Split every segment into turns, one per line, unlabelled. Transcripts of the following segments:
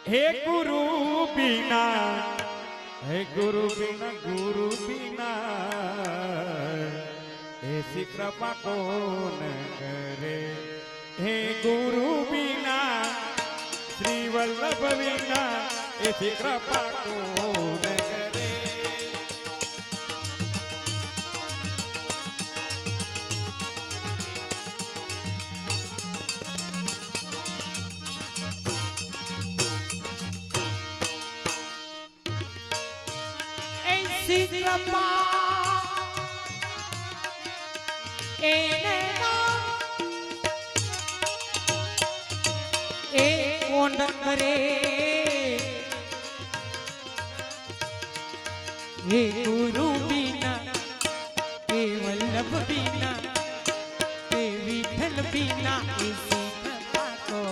हे गुरु बिना, हे गुरु बिना, गुरु बिना ऐसी कृपा कौन करे। हे गुरु बिना, श्री वल्लभ बिना ऐसी कृपा कौन करे।
ऐसी कृपा कौन करे। हे गुरु बिना, हे वल्लभ बिना, हे विठल बिना ऐसी कृपा को।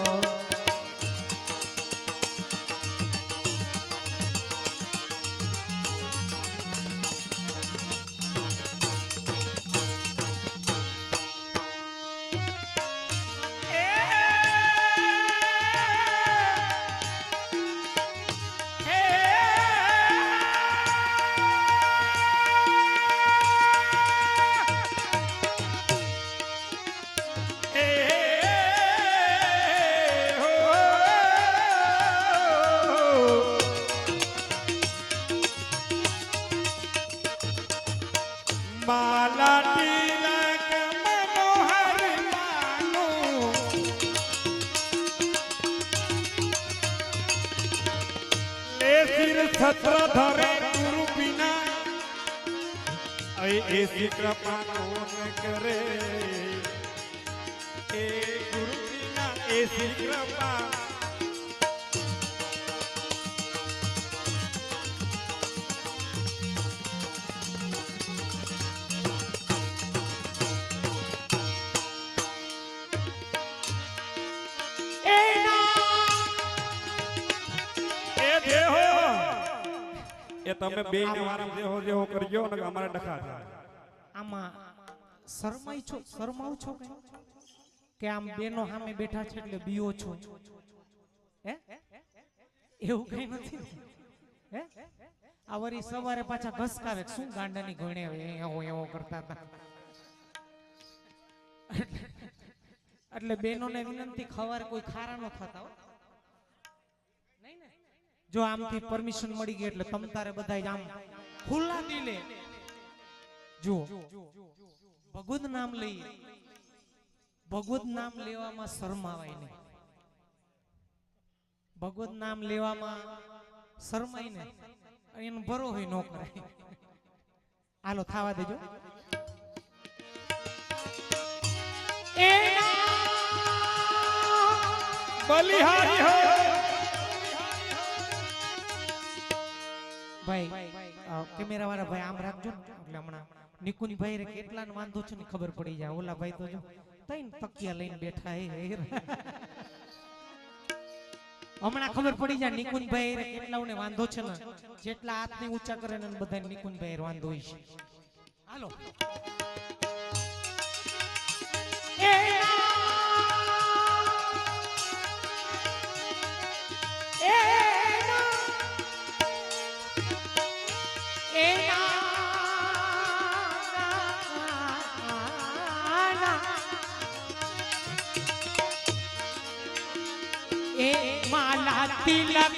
माला तिलक मनोहर मानो, ले सिर छत्र धरे गुरु बिना ऐसी कृपा कौन करे। ए गुरु बिना ऐसी कृपा। એ તમે બે ને વારમ જેહો જેહો કરજો ને અમારે ડખા થાય।
આમાં શરમાવ છો કે આમ બેનો સામે બેઠા છે એટલે બીઓ છો? હે એવું કઈ નથી હે? આ વરી સવારે પાછા ઘસકાવે શું ગાંડાની ગણે એવો એવો કરતા હતા। એટલે બેનોને વિનંતી ખવારે કોઈ ખારા ન થતા હો। જો આમથી પરમિશન મળી ગઈ એટલે તમ તારે બધાય આમ ખુલ્લા દિલે જો ભગવદ નામ લઈએ। ભગવદ નામ લેવામાં શરમાવાય નહીં, ભગવદ નામ લેવામાં શરમાય ને એનો ભરો હોય ન કરાય। હાલો થાવા દેજો।
બલિહારી હો
ભાઈ, કેમેરા વાળા ભાઈ આમ રાખજો ને એટલે હમણાં નિકુંજ ભાઈ રે કેટલા ને વાંધો છે ને ખબર પડી જાય। ઓલા ભાઈ તો જો તઈન તકિયા લઈને બેઠા હે હમણાં ખબર પડી જાય નિકુંજ ભાઈ રે કેટલાઓને વાંધો છે ને જેટલા હાથની ઊંચા કરે ને બધા નિકુંજ ભાઈ વાંધો હોય છે। હાલો माला तिलक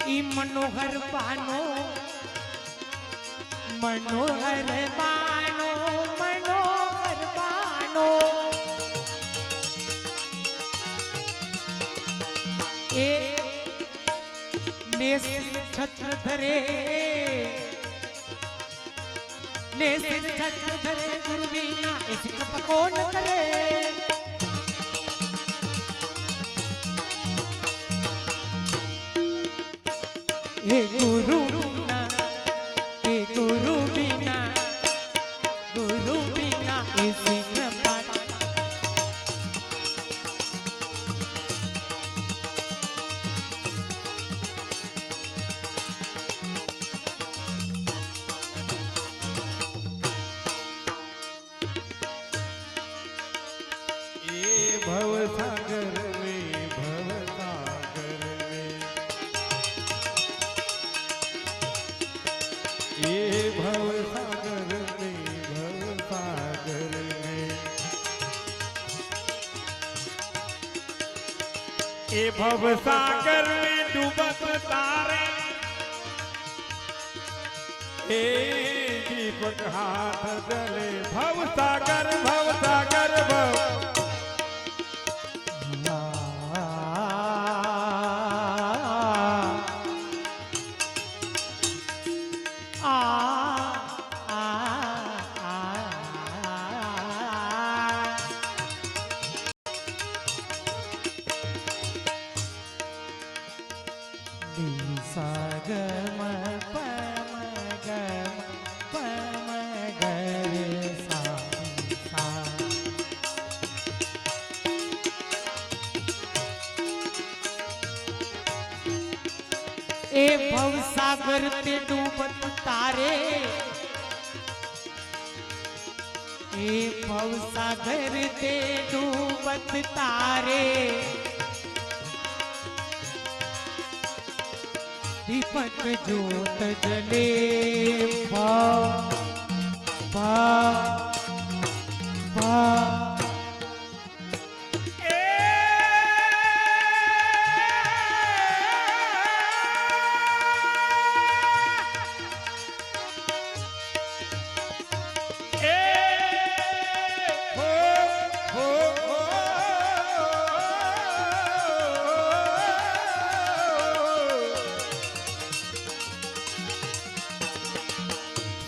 ई मनोहर बानो, मनोहर बानो, मनोहर बानो ए ने छत्र धरे, ने छत्र धरे गुरु बिना ऐसी कृपा कौन करे। हे गुरु बिना, हे गुरु बिना, गुरु बिना ऐसी कृपा।
भव सागर में ए भव सागर में डूबत तारे ए दीपक हाथ जले भव सागर भव सागर भव
सागम पम गम पम गरे सा सा ए भव सागर ते डूबत तारे ए भव सागर ते डूबत तारे दीपक ज्योत जले भा भा भा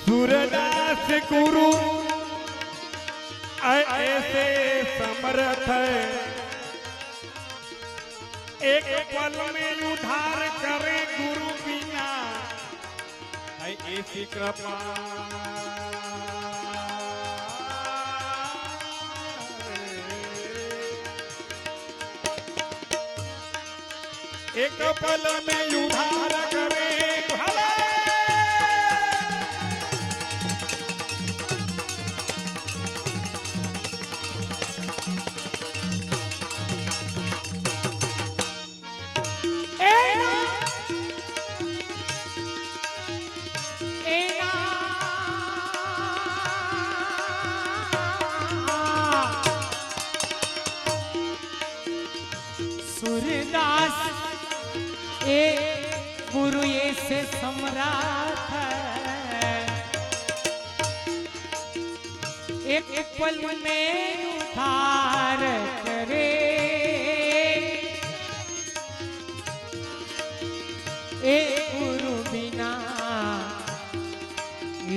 सूरदास गुरु ऐसे समर्थ है एक पल में उद्धार करे गुरु बिना है ऐसी कृपा एक पल में उद्धार करे
सूरदास ए गुरु ये से सम्राट एक पल में उद्धार करे ए गुरु बिना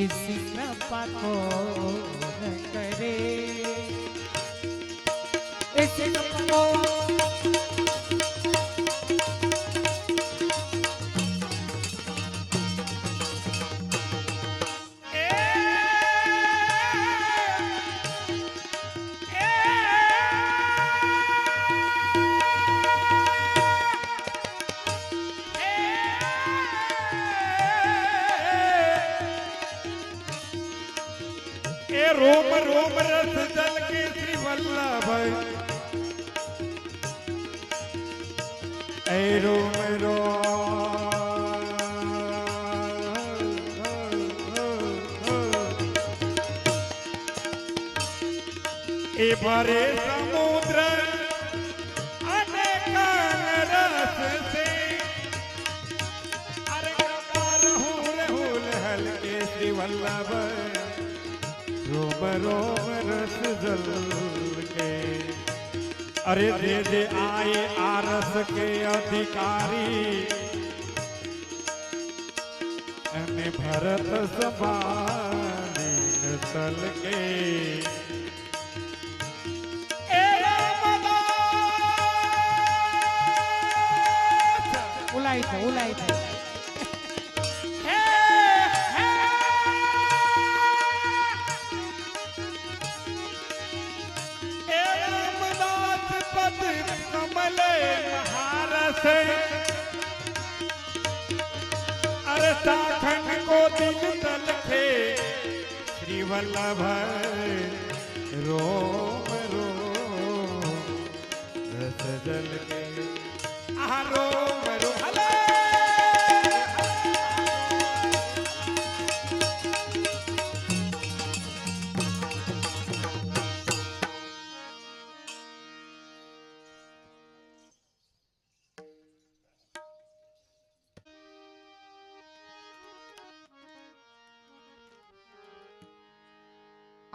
इस कृपा को न करे इस कृपा को
रोम रोम रस जल के श्री वल्लभ ऐ रोम ए भरे समुद्र अनेक रस से अरे हुल हल्के श्री वल्लभ रोम रोम रस जल के अरे दे दे आए आरस के अधिकारी अने भरत संभाली तल के
उलाई थे
अरे साखन को दिल तल खे श्री वल्लभ रोम रोम रस जल के रोम रोम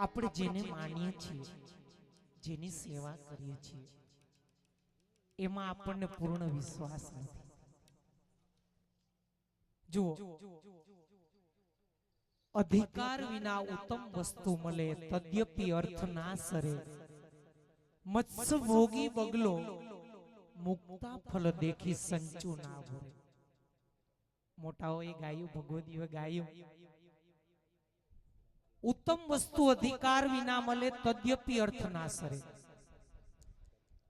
આપણે જેને માનીએ છીએ, જેની સેવા કરીએ છીએ, એમાં આપણને પૂર્ણ વિશ્વાસ નથી. જુઓ, અધિકાર વિના ઉત્તમ વસ્તુ મળે, તદ્યપી અર્થ ના સરે. મત્સ્ય ભોગી બગલો, મુક્તા ફલ દેખી સંચુ ના ભરે. મોટાઓએ ગાયું, ભગવદીએ ગાયું, ઉત્તમ વસ્તુ અધિકાર વિના મળે, તદ્યપી અર્થ ના સરે.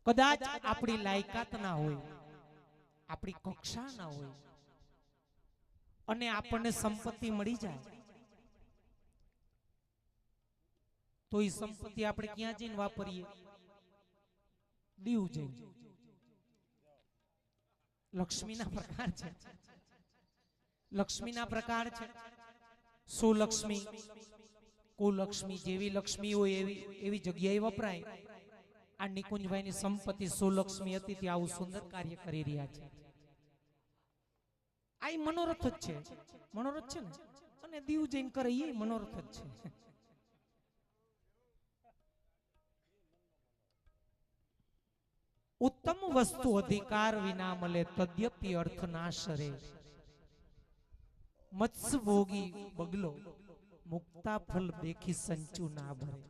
કદાચ આપણી લાયકાત ના હોય, આપણી કક્ષા ના હોય, અને આપણને સંપત્તિ મળી જાય, તો એ સંપત્તિ આપણે ક્યાં જઈને વાપરીએ? દીવ જઈને. લક્ષ્મીના પ્રકાર છે, લક્ષ્મીના પ્રકાર છે. સુલક્ષ્મી, કુલક્ષ્મી, જેવી લક્ષ્મી હોય એવી જગ્યાએ વપરાય. આ નિકુંજભાઈની સંપત્તિ સુલક્ષ્મી હતી, તે આવું સુંદર કાર્ય કરી રહ્યા છે. આ મનોરથ જ છે, મનોરથ છે ને. અને દીવ જઈને કરે એ મનોરથ જ છે. ઉત્તમ વસ્તુ અધિકાર વિના મળે, તદ્યપી અર્થ ના સરે. મત્સ્ય ભોગી બગલો, મુક્તા ફલ દેખી સંચુ ના ભરે.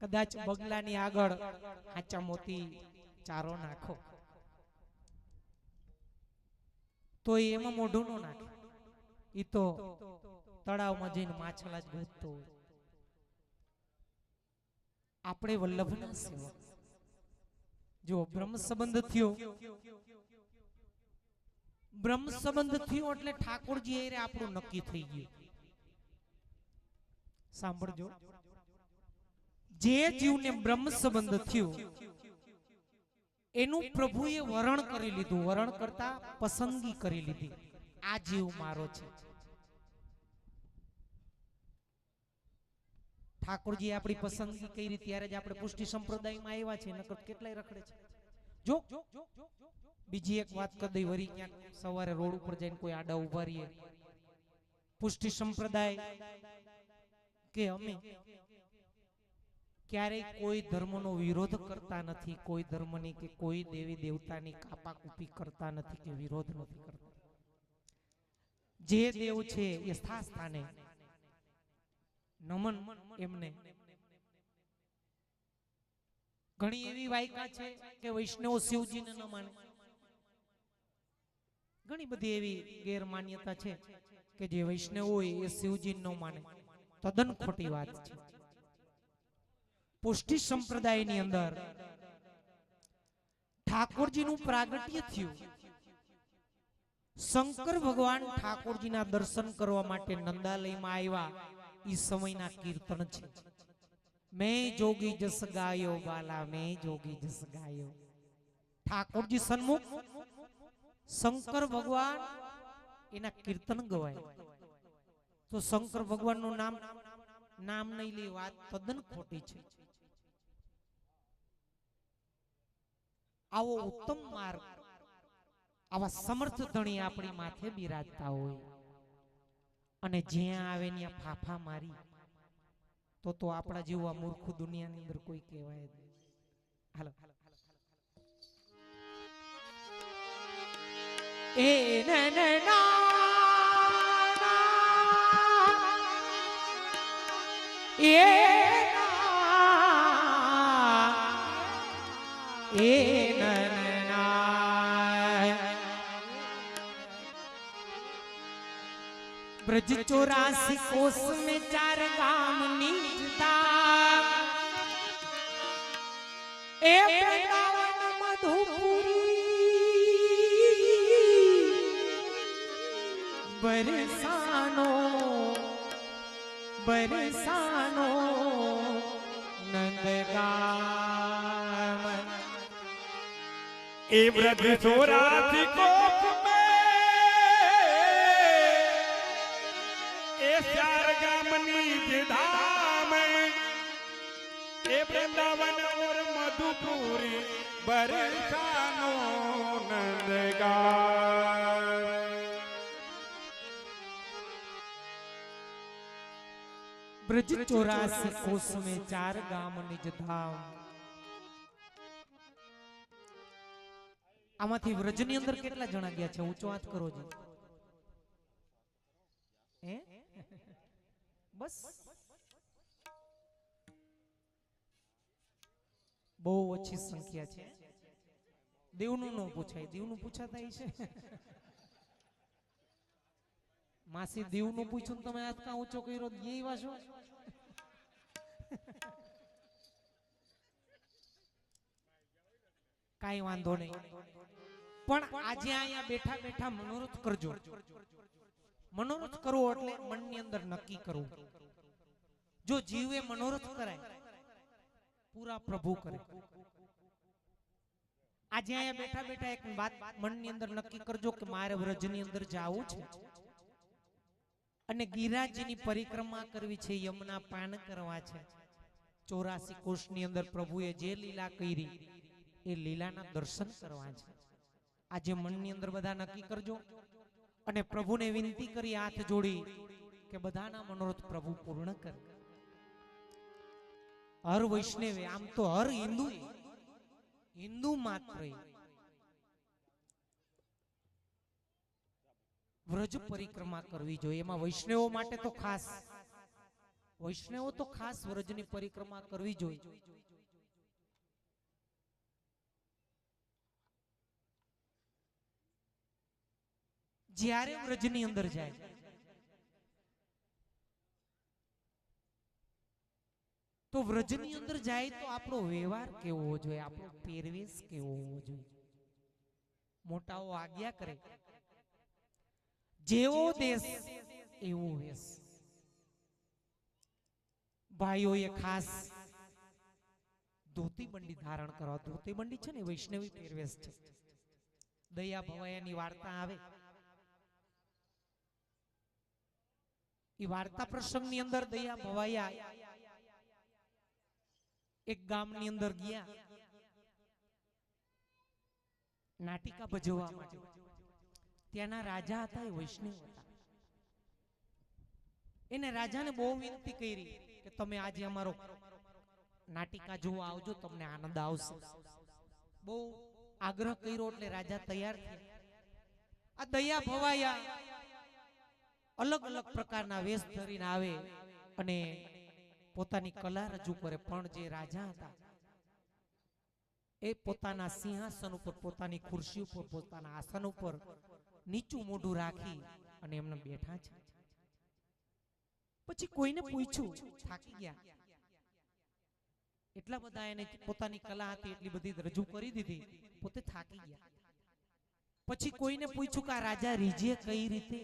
કદાચ બગલાની આગળ હાચા મોતી ચારો નાખો તો એમાં મોઢું નો નાખે, એ તો તળાવમાં જઈને માછલા જ ગોતતો હોય. આપણે વલ્લભના સેવક. જો બ્રહ્મ સંબંધ થયો, બ્રહ્મ સંબંધ થયો એટલે ઠાકોરજી એ આપણું નક્કી થઈ ગયું. સાંભળજો, જે જીવને બ્રહ્મ સંબંધ થયો એનું પ્રભુએ વરણ કરી લીધું. વરણ કરતા પસંદગી કરી લીધી. આ જીવ મારો છે. ઠાકોરજી આપણી પસંદગી કરી ત્યારે જ આપણે પુષ્ટિ સંપ્રદાયમાં આવ્યા છે, નકર કેટલાય રખડે છે. જો બીજી એક વાત કરી દઈ, વરી ક્યાંક સવારે રોડ ઉપર જઈને કોઈ આડા ઉભા રહીએ, પુષ્ટિ સંપ્રદાય કે અમે ક્યારેય કોઈ ધર્મનો વિરોધ કરતા નથી, કોઈ ધર્મની કે કોઈ દેવી દેવતાની કાપાકૂપી કરતા નથી કે વિરોધ નથી કરતા. જે દેવ છે એ સ્થાને નમન એમને. ઘણી એવી વાયકા છે કે વૈષ્ણવ શિવજીને ન માને. ઘણી બધી એવી ગેરમાન્યતા છે કે જે વૈષ્ણવ હોય એ શિવજી ન માને. તદ્દન ખોટી વાત છે. પુષ્ટિ સંપ્રદાયની અંદર ઠાકોરજીનું પ્રાગટ્ય થયું. શંકર ભગવાન ઠાકોરજીના દર્શન કરવા માટે નંદાલયમાં આવ્યા. ઈ સમયના કીર્તન છે. મેં જોગી જસ ગાયો બાલા, મેં જોગી જસ ગાયો. ઠાકોરજી સન્મુખ શંકર ભગવાન એના કીર્તન ગવાય. તો શંકર ભગવાનનું નામ નહીં લે, વાત તદ્દન ખોટી છે. આવો ઉત્તમ માર્ગ, આવા સમર્થ ધણી આપણી માથે બિરાજતા હોય અને જ્યાં આવે ત્યાં ફાફા મારી તો આપણા જેવા મૂર્ખ દુનિયાની અંદર કોઈ કહેવાય જ નહીં. હાલો એ ब्रज 84 कोस में 4 गाम नीजता, ए वृंदावन मधुपुरी बरसानो बरसानो नंदगाम।
ए ब्रज 84 कोस चार गामनी धाम, ए वृंदावन और मधुपुरी बरसानो नंदगाम।
ब्रज 84 कोस में 4 गाम निज धाम। આમાંથી વ્રજની અંદર કેટલા જણા ગયા છે? ઊંચો હાથ કરો જી. હે? બસ બહુ ઓછી સંખ્યા છે. દેવનું ન પૂછાય, દેવનું પૂછાતા છે. માસી દેવનું પૂછ્યું તમે હાથ કાં ઊંચો કર્યો? એ વાસો કાઈ વાંધો નહીં, પણ આજે અહીંયા બેઠા બેઠા મનોરથ કરજો. મનોરથ કરવો એટલે મનની અંદર નક્કી કરવું. જો જીવે મનોરથ કરાય, પૂરા પ્રભુ કરે. આજે અહીંયા બેઠા બેઠા એક વાત મનની અંદર નક્કી કરજો કે મારે વ્રજની અંદર જાવું છે અને ગિરિરાજની પરિક્રમા કરવી છે, યમુના પાન કરવા છે. 84 કોષની અંદર પ્રભુએ જે લીલા કરી એ લીલાના દર્શન કરવા છે. આજે મનની અંદર બધા નક્કી કરજો અને પ્રભુને વિનંતી કરી હાથ જોડી કે બધાના મનોરથ પ્રભુ પૂર્ણ કરે. હર વૈષ્ણવે, આમ તો હર હિન્દુ માત્ર વ્રજ પરિક્રમા કરવી જોઈએ. એમાં વૈષ્ણવો માટે તો ખાસ, વૈષ્ણવો તો ખાસ વ્રજની પરિક્રમા કરવી જોઈએ. જ્યારે વ્રજની અંદર જાય તો વ્રજની અંદર જાય તો આપણો વ્યવહાર કેવો હોવો જોઈએ, આપણો પહેરવેશ કેવો હોવો જોઈએ. મોટાઓ આજ્ઞા કરે, જેવો દેશ એવો વેશ. ભાઈઓએ ખાસ ધોતી બંડી ધારણ કરવા. ધોતી બંડી છે ને વૈષ્ણવી પહેરવેશ છે. દયા ભવાયાની વાર્તા આવે, એ વાર્તા પ્રસંગની અંદર દયા ભવાયા એક ગામની અંદર ગયા નાટિકા ભજવવા માટે. ત્યાંના રાજા હતા, એ વૈષ્ણવ હતા. એને રાજાને બહુ વિનંતી કરી કે તમે આજે અમારો નાટિકા જોવા આવજો, તમને આનંદ આવશે. બહુ આગ્રહ કર્યો એટલે રાજા તૈયાર થયા. આ દયા ભવાયા અલગ અલગ પ્રકારના વેશ ધરીને આવે અને પોતાની કલા રજૂ કરે. પણ જે રાજા હતા એ પોતાના સિંહાસન ઉપર, પોતાની ખુરશી ઉપર, પોતાના આસન ઉપર નીચું મોઢું રાખી અને એમને બેઠા છે. પછી કોઈને પૂછ્યું, થાકી ગયા, એટલા બધા એને પોતાની કલા હતી એટલી બધી રજૂ કરી દીધી, પોતે થાકી ગયા. પછી કોઈને પૂછ્યું કે આ રાજા રીજે કઈ રીતે?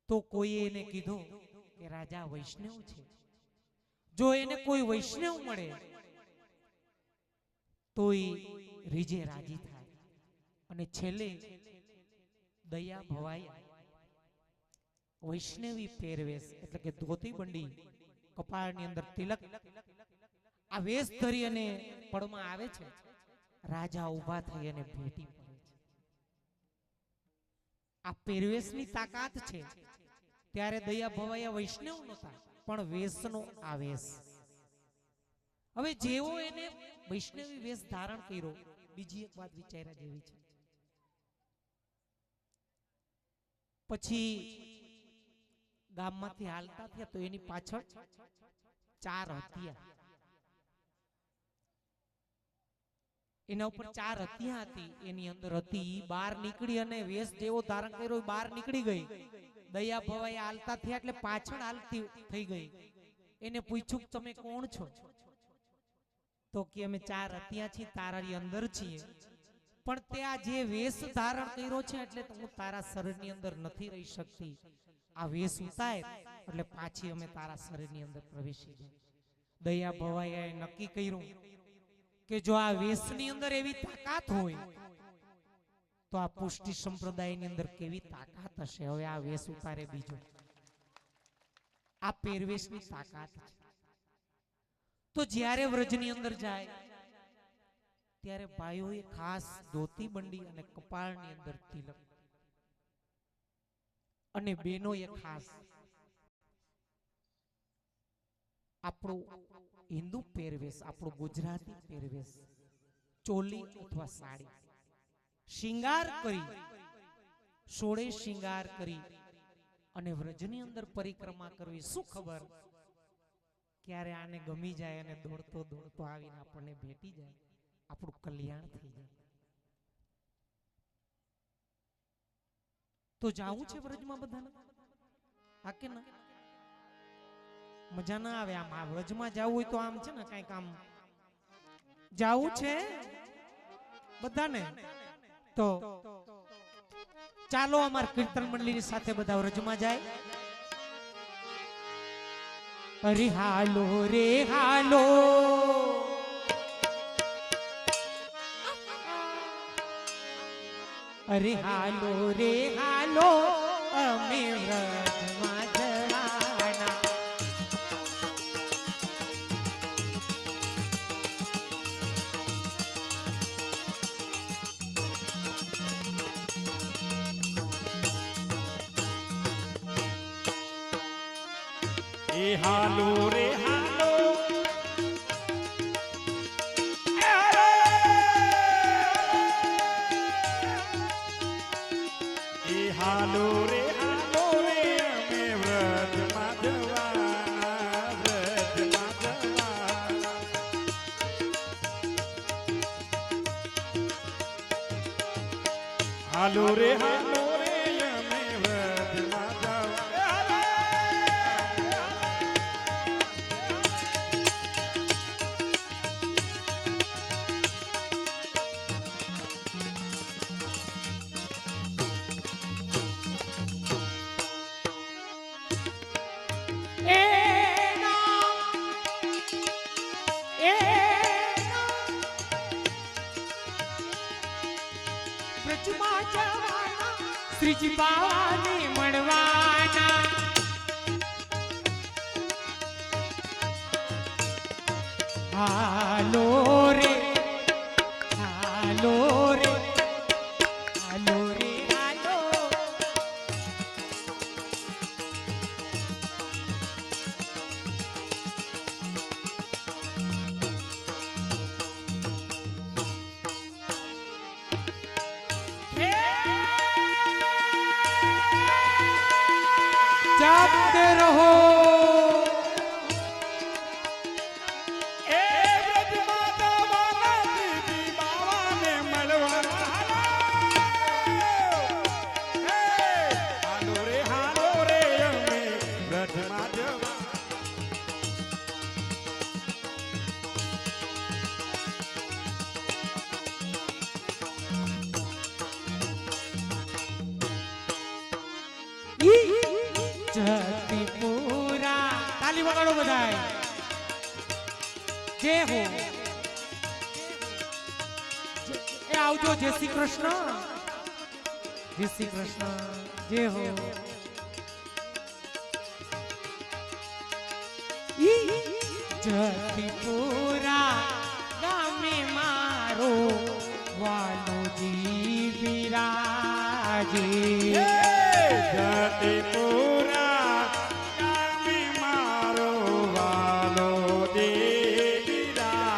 તો કોઈએ એને કીધું કે રાજા વૈષ્ણવ છે, જો એને કોઈ વૈષ્ણવ મળે તો એ રીજે રાજી થાય. અને છેલ્લે દયા ભવાયા વૈષ્ણવી પહેરવેશ એટલે કે ધોતી બંડી, કપાળની અંદર તિલક, આ વેશ ધરી અને પડમાં આવે છે. રાજા ઊભા થઈ અને ભેટી પડે છે. આ પહેરવેશની તાકાત છે. ત્યારે દયા ભવાયા વૈષ્ણવ નહોતા, પણ વેશનો આવેશ. હવે જેવો એને વૈષ્ણવી વેશ ધારણ કર્યો, બીજી એક વાત વિચાર્યા જેવી છે. પછી ગામમાંથી હાલતા થયા તો એની પાછળ 4 હત્યા, એના ઉપર 4 હત્યા હતી. એની અંદર હતી, બહાર નીકળી અને વેશ જેવો ધારણ કર્યો બહાર નીકળી ગઈ. દયા ભવાયા હાલતા થયા એટલે પાછળ હાલતી થઈ ગઈ. એને પૂછ્યું તમે કોણ છો? તો કે અમે 4 હત્યા છીએ, તારાની અંદર છીએ, પણ ત્યાં જે વેશ ધારણ કર્યો છે એટલે હું તારા શરીરની અંદર નથી રહી શકતી. આ વેશ ઉતાર એટલે પાછી અમે તારા શરીરની અંદર પ્રવેશી જાય. દયા ભવાયાએ નક્કી કર્યું કે જો આ વેશની અંદર એવી તાકાત હોય તો આ પુષ્ટિ સંપ્રદાયની અંદર કેવી તાકાત હશે. હવે આ વેશ ઉતારે બીજો, આ પહેરવેશની તાકાત છે. તો જ્યારે વ્રજની અંદર જાય ત્યારે ભાઈઓએ ખાસ ધોતી બંડી અને કપાળની અંદર તિલક, અને બહેનોએ ખાસ આપણું હિન્દુ પહેરવેશ, આપણું ગુજરાતી પહેરવેશ, ચોલી અથવા સાડી, શિંગાર કરી, સોળે શિંગાર કરી અને વ્રજની અંદર પરિક્રમા કરવી. શું ખબર ક્યારે આને ગમી જાય અને દોડતો દોડતો આવીને આપણને ભેટી જાય, આપણું કલ્યાણ થઈ જાય. તો જાવું છે વ્રજમાં બધાને? આ કે ના? મજા ના આવે આમ. આ વ્રજમાં જવું હોય તો આમ છે ને કઈક આમ જાવું છે બધાને. તો ચાલો અમાર કીર્તન મંડળીની સાથે બધા વ્રજમાં જાય. અરે હાલો રે હાલો, અરે હાલો રે હાલો, અમે વ્રજમાં જવાના.
એ હાલો રે હાલો, એ હાલો રે હાલો રે, અમે વ્રજમાં જવાના, વ્રજમાં જવાના. હાલો રે હાલો રે, અમે વ્રજમાં જવાના.
વ્રજમાં જવાના, શ્રીજી બાવાને મળવાના. હાલો રે હાલો રે હાલો રે હાલો, જાગતે રહો.
એ વ્રજમાં જવાના, દીદી બાવાને મળવાના. હાલો રે હાલો રે, અમે વ્રજમાં જવાના.
જતીપુરા, તાલી વગાડો બધાય. જય હો. એ આવજો. જય શ્રી કૃષ્ણ, જય શ્રી કૃષ્ણ, જય હો. જતીપુરા ગામે મારો વાલોજી વિરાજે.
જતીપુરા ગામે મારો વાલો દેવીરા.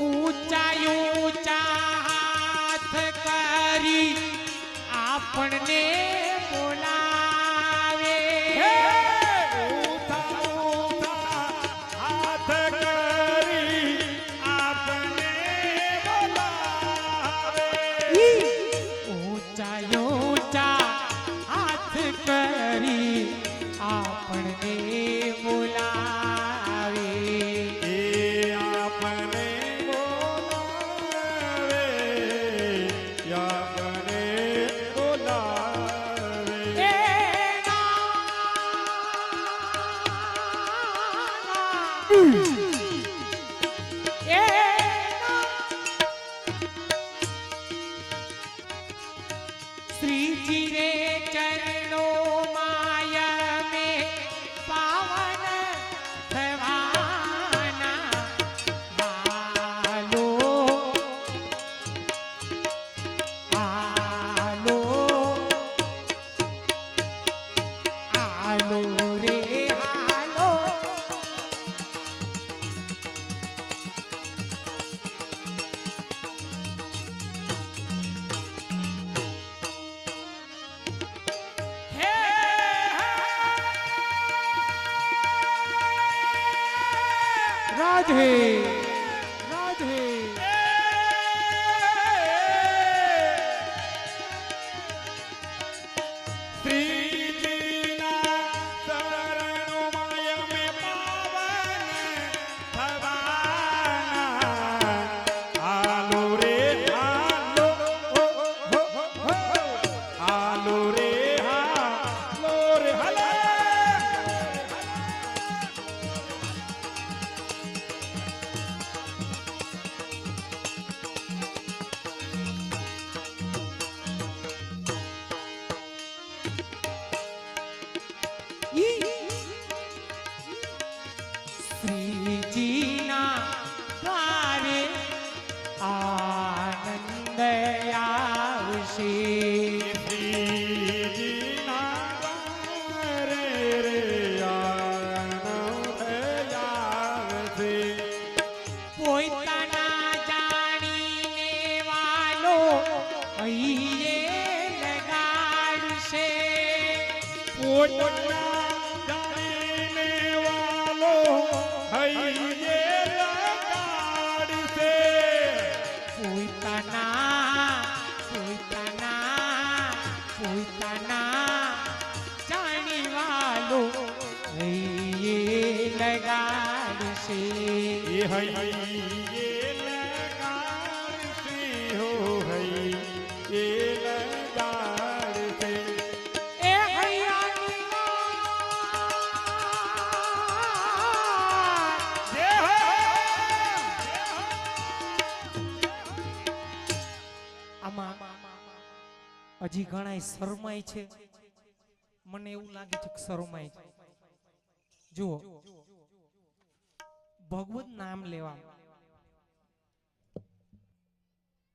ઊંચા ઊંચા હાથ કરી આપણને બોલાવે.
ઊંચા ઊંચા હાથ કરી આપને બોલાવે.
ઊંચા ઊંચા હાથ કરી આપણને બોલાવે.
એ આપને બોલાવે, આપને બોલાવે.
રાધે રાધે
શ્રીજીના શરણોમાં અમે પાવન થવાના. હાલો રે હાલો, હાલો રે હાલો રે હાલો.
શ્રીજીના દ્વારે આનંદ આવશે.
શ્રીજીના દ્વારે રે આનંદ આવશે.
પોતાના જાણીને વાલો અહીંયે લગાડશે.
પોતાના જાણીને વાલો હૈયે લગાડશે.
પોતાના જાણી વાલો અહીંયે લગાડશે.
એ હૈયે લગાડશે હો હૈયે લગાડશે.
એ હૈયાની વાત
જય હો.
આમાં હજી ઘણાય શરમાય છે. મને એવું લાગે છે કે શરમાય છે. જુઓ, ભગવત નામ લેવા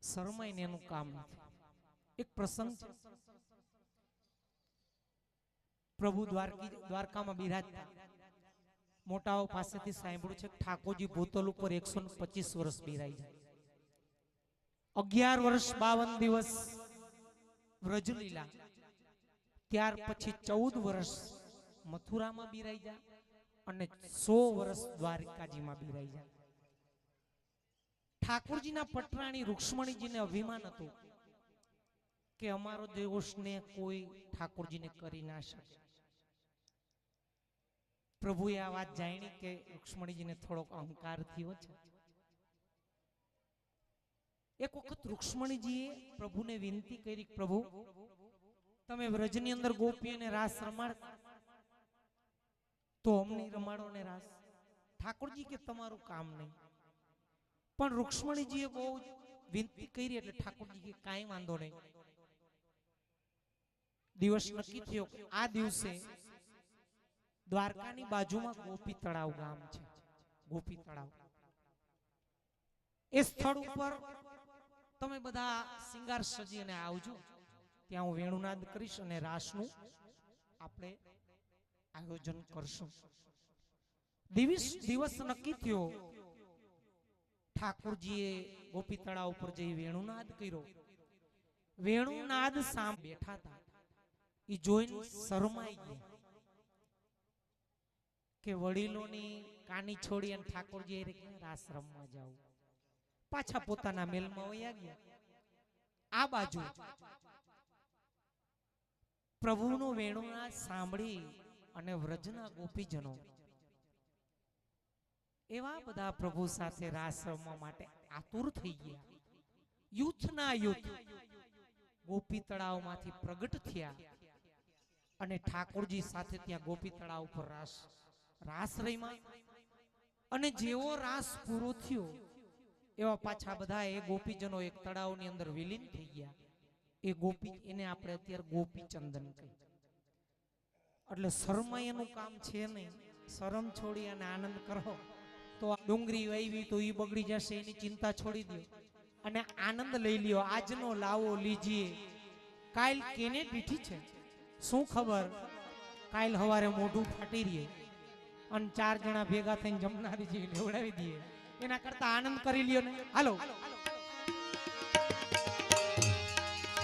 શરમાય ને એનું કામ નથી. એક પ્રસંગ છે. પ્રભુ દ્વારકામાં બિરાજતા મોટાઓ પાસેથી સાંભળ્યું છે કે ઠાકોરજી ભૂતલ ઉપર 125 વર્ષ બિરાઈ જાય. 11 વર્ષ 52 દિવસ વ્રજલીલા, ત્યાર પછી 14 વર્ષ મથુરામાં બિરાઈ જાય અને 100 વર્ષ દ્વારકાજીમાં બિરાઈ જાય. ઠાકોરજીના પટરાણી રૂક્ષ્મણીજીને અભિમાન હતું કે અમારો જેવો સ્નેહ કોઈ ઠાકોરજીને કરી ના શકે. પ્રભુએ આ વાત જાણી કે રૂક્ષ્મણીજીને થોડોક અહંકાર થયો છે. એક વખત રૂક્ષ્મણીજીએ પ્રભુને વિનંતી કરી, પ્રભુ તમે વ્રજની અંદર ગોપીઓને રાસ રમાડ તો અમને રમાડો ને રાસ. ઠાકોરજી કે તમારું કામ નહીં. પણ રૂક્ષ્મણીજીએ બહુ વિનંતી કરી એટલે ઠાકોરજી કે કાંઈ વાંધો નહીં. દિવસ નક્કી થયો કે આ દિવસે દ્વારકાની બાજુમાં ગોપી તળાવ ગામ છે. ગોપી તળાવ એ સ્થળ ઉપર તમે બધા સિંગાર સજી અને આવજો. ત્યાં હું વેણુનાદ કરીશ અને રાસનું આપણે આયોજન કરશું. દિવસ નક્કી થયો. ઠાકોરજીએ ગોપી તળાવ ઉપર જઈ વેણુનાદ કર્યો. વેણુનાદ સામે બેઠા હતા. એ જોઈને શરમાઈ ગયા કે વડીલોની કાની છોડી અને ઠાકોરજી રાસ રમવા જાવ. પાછા પોતાના મેલમાં વયા ગયા. આ બાજુ પ્રભુનો વેણુનાદ સાંભળી અને વ્રજના ગોપીજનો એવા બધા પ્રભુ સાથે રાસ રમવા માટે આતુર થઈ ગયા. યુથના યુથ ગોપી તળાવમાંથી પ્રગટ થયા અને ઠાકોરજી સાથે ત્યાં ગોપી તળાવ ઉપર રાસ રમ્યા. અને જેવો રાસ પૂરો થયો એવા પાછા બધા એ ગોપીજનો એક તળાવની અંદર વિલીન થઈ ગયા. એ ગોપી એને આપણે અત્યારે ગોપી ચંદન કહીએ. એટલે શરમાય એનું કામ છે નહીં. શરમ છોડી અને આનંદ કરો તો ડુંગળી વાવી તો એ બગડી જશે, એની ચિંતા છોડી દો અને આનંદ લઈ લ્યો. આજનો લાવો લીજીએ, કાલ કેને દીઠી છે શું ખબર. કાલ હવારે મોઢું ફાટી રહીએ અને 4 જણા ભેગા થઈને જમનારી જેવી લેવડાવી દઈએ. એના કરતા આનંદ કરી લ્યો ને. હાલો